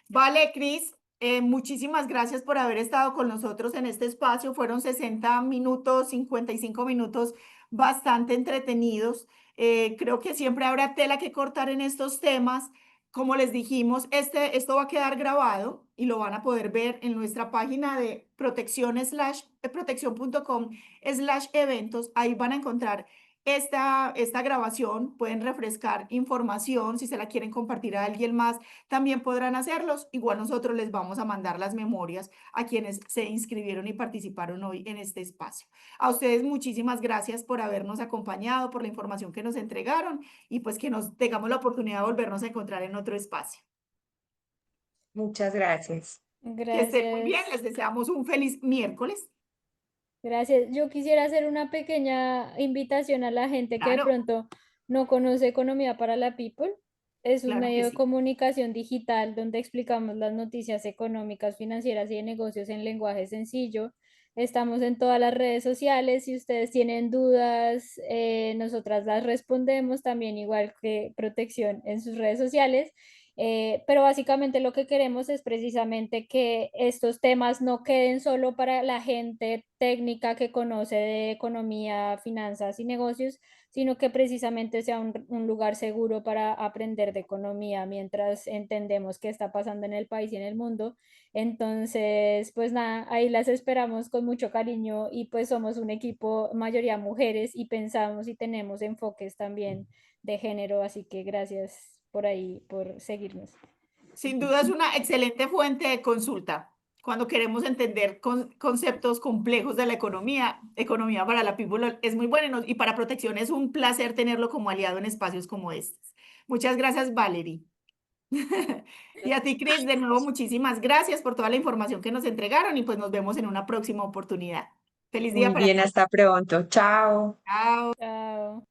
Vale, Cris, muchísimas gracias por haber estado con nosotros en este espacio. Fueron 60 minutos, 55 minutos bastante entretenidos. Creo que siempre habrá tela que cortar en estos temas, como les dijimos, esto va a quedar grabado y lo van a poder ver en nuestra página de protección.com/eventos. Ahí van a encontrar esta grabación, pueden refrescar información, si se la quieren compartir a alguien más, también podrán hacerlos. Igual nosotros les vamos a mandar las memorias a quienes se inscribieron y participaron hoy en este espacio. A ustedes muchísimas gracias por habernos acompañado, por la información que nos entregaron y pues que nos tengamos la oportunidad de volvernos a encontrar en otro espacio. Muchas gracias. Que estén muy bien, Gracias. les deseamos un feliz miércoles. Gracias. Yo quisiera hacer una pequeña invitación a la gente que de Claro, pronto no conoce Economía para la People. Es un claro que medio de sí. comunicación digital donde explicamos las noticias económicas, financieras y de negocios en lenguaje sencillo. Estamos en todas las redes sociales. Si ustedes tienen dudas, nosotras las respondemos también, igual que Protección en sus redes sociales. Pero básicamente lo que queremos es precisamente que estos temas no queden solo para la gente técnica que conoce de economía, finanzas y negocios, sino que precisamente sea un lugar seguro para aprender de economía mientras entendemos qué está pasando en el país y en el mundo. Entonces, pues nada, ahí las esperamos con mucho cariño y pues somos un equipo, mayoría mujeres, y pensamos y tenemos enfoques también de género, así que gracias por ahí, por seguirnos. Sin duda es una excelente fuente de consulta. Cuando queremos entender conceptos complejos de la economía, economía para la people es muy buena y para protección es un placer tenerlo como aliado en espacios como estos. Muchas gracias, Valerie. Y a ti, Chris, de nuevo, muchísimas gracias por toda la información que nos entregaron y pues nos vemos en una próxima oportunidad. Feliz día Muy para bien, todos. hasta pronto. Chao. Chao. Chao.